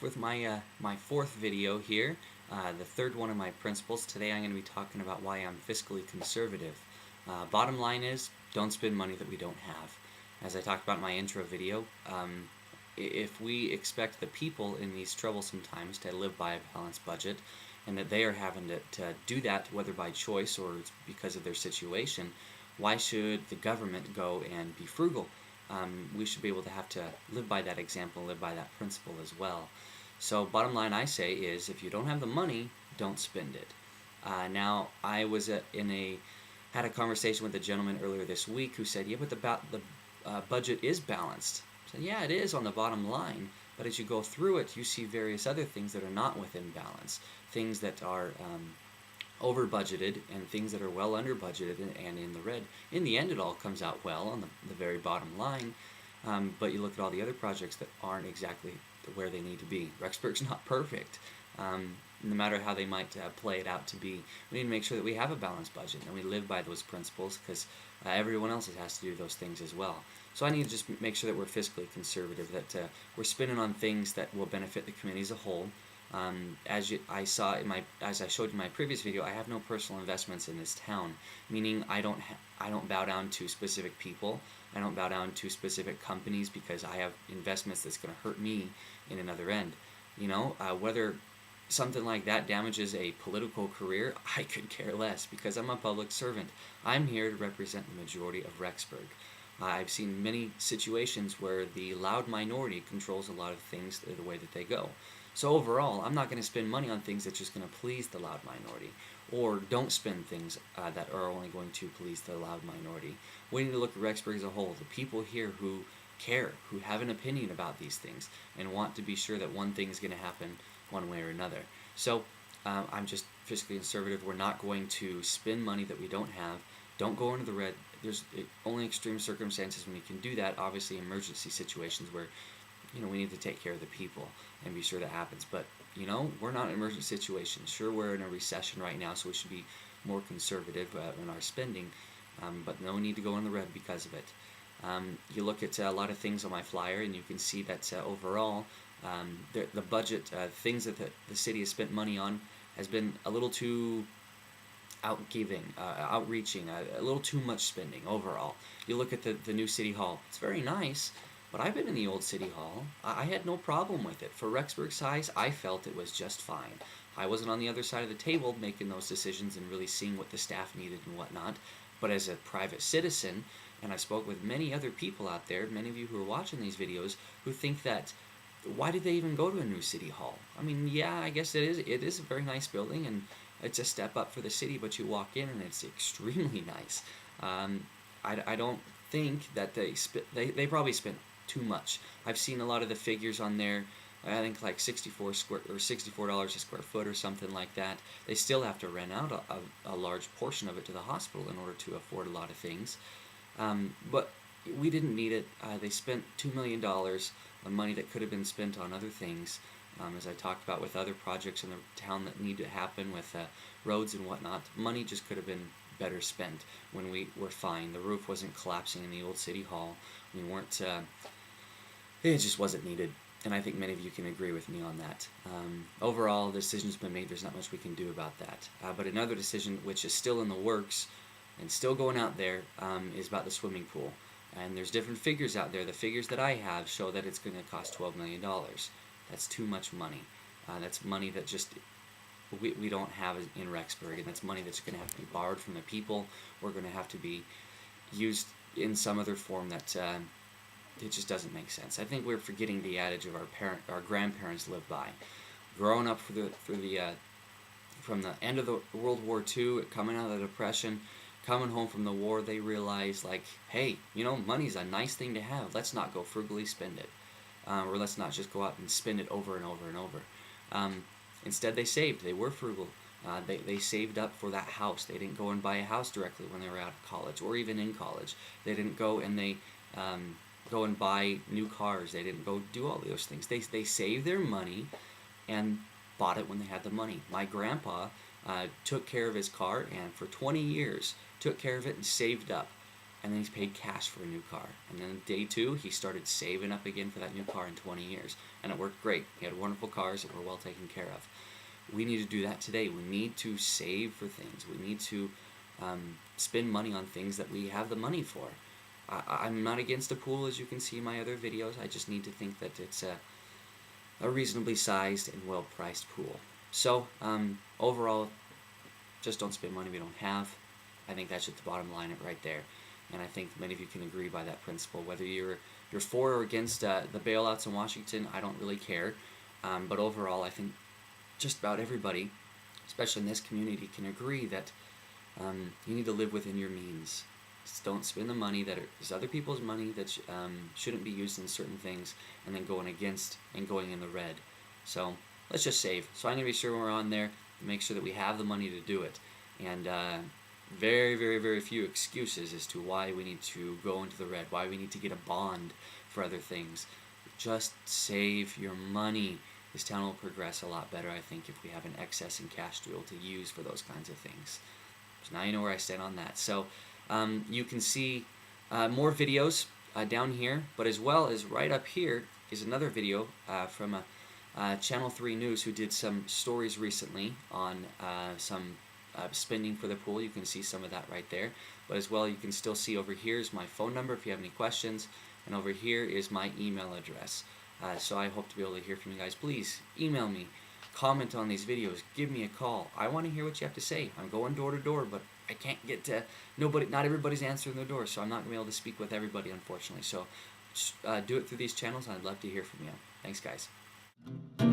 off with my fourth video here, the third one of my principles. Today I'm going to be talking about why I'm fiscally conservative. Bottom line is, don't spend money that we don't have. As I talked about in my intro video, if we expect the people in these troublesome times to live by a balanced budget, and that they are having to do that, whether by choice or it's because of their situation, why should the government go and be frugal? We should be able to have to live by that example, live by that principle as well. So bottom line I say is, if you don't have the money, don't spend it. Now, I was had a conversation with a gentleman earlier this week who said, yeah, but the budget is balanced. I said, yeah, it is on the bottom line, but as you go through it, you see various other things that are not within balance, things that are over budgeted and things that are well under budgeted and in the red. In the end, it all comes out well on the very bottom line, but you look at all the other projects that aren't exactly where they need to be. Rexburg's not perfect. No matter how they might play it out to be, we need to make sure that we have a balanced budget and we live by those principles, because everyone else has to do those things as well. So I need to just make sure that we're fiscally conservative, that we're spending on things that will benefit the community as a whole. As I showed in my previous video, I have no personal investments in this town, meaning I don't bow down to specific people. I don't bow down to specific companies because I have investments that's going to hurt me in another end. Whether something like that damages a political career, I could care less, because I'm a public servant. I'm here to represent the majority of Rexburg. I've seen many situations where the loud minority controls a lot of things the way that they go. So overall, I'm not going to spend money on things that's just going to please the loud minority, or don't spend things that are only going to please the loud minority. We need to look at Rexburg as a whole, the people here who care, who have an opinion about these things, and want to be sure that one thing is going to happen one way or another. So I'm just fiscally conservative. We're not going to spend money that we don't have. Don't go into the red. There's only extreme circumstances when you can do that. Obviously, emergency situations where we need to take care of the people and be sure that happens. But we're not in emergency situations. Sure, we're in a recession right now, so we should be more conservative in our spending. But no need to go in the red because of it. You look at a lot of things on my flyer, and you can see that overall, the budget, things that the city has spent money on, has been a little too outreaching, a little too much spending overall. You look at the new city hall. It's very nice, but I've been in the old city hall. I had no problem with it. For Rexburg size, I felt it was just fine. I wasn't on the other side of the table making those decisions and really seeing what the staff needed and whatnot. But as a private citizen, and I spoke with many other people out there, many of you who are watching these videos, who think that, why did they even go to a new city hall? I mean, yeah, I guess it is a very nice building, and it's a step up for the city, but you walk in and it's extremely nice. I don't think that they probably spent too much. I've seen a lot of the figures on there. I think like $64 a square foot or something like that. They still have to rent out a large portion of it to the hospital in order to afford a lot of things. But we didn't need it. They spent $2 million on money that could have been spent on other things. As I talked about with other projects in the town that need to happen with roads and whatnot, money just could have been better spent when we were fine. The roof wasn't collapsing in the old city hall. We weren't. It just wasn't needed, and I think many of you can agree with me on that. Overall, the decision's been made. There's not much we can do about that. But another decision, which is still in the works and still going out there, is about the swimming pool. And there's different figures out there. The figures that I have show that it's going to cost $12 million. That's too much money. That's money that just we don't have in Rexburg, and that's money that's going to have to be borrowed from the people. We're going to have to be used in some other form that it just doesn't make sense. I think we're forgetting the adage of our grandparents lived by. Growing up from the end of the World War II, coming out of the Depression, coming home from the war, they realized, like, hey, money's a nice thing to have. Let's not go frugally spend it. Or let's not just go out and spend it over and over and over. Instead, they saved. They were frugal. They saved up for that house. They didn't go and buy a house directly when they were out of college, or even in college. They didn't go and go and buy new cars. They didn't go do all those things. They saved their money and bought it when they had the money. My grandpa took care of his car, and for 20 years took care of it and saved up. and then he's paid cash for a new car. And then day 2, he started saving up again for that new car in 20 years. And it worked great. He had wonderful cars that were well taken care of. We need to do that today. We need to save for things. We need to spend money on things that we have the money for. I'm not against a pool, as you can see in my other videos. I just need to think that it's a reasonably sized and well-priced pool. So overall, just don't spend money we don't have. I think that's just the bottom line right there. And I think many of you can agree by that principle. Whether you're for or against the bailouts in Washington, I don't really care. But overall, I think just about everybody, especially in this community, can agree that you need to live within your means. Just don't spend the money that is other people's money that shouldn't be used in certain things, and then going against and going in the red. So let's just save. So I'm going to be sure we're on there to make sure that we have the money to do it. And very, very, very few excuses as to why we need to go into the red, why we need to get a bond for other things. Just save your money. This town will progress a lot better, I think, if we have an excess in cash to be able to use for those kinds of things. So now you know where I stand on that. So you can see more videos down here, but as well as right up here is another video from Channel 3 News, who did some stories recently on some spending for the pool. You can see some of that right there. But as well, you can still see over here is my phone number if you have any questions, and over here is my email address. So I hope to be able to hear from you guys. Please email me, comment on these videos, give me a call. I want to hear what you have to say. I'm going door to door, but I can't get to nobody. Not everybody's answering the door, so I'm not going to be able to speak with everybody, unfortunately. So do it through these channels, and I'd love to hear from you. Thanks, guys.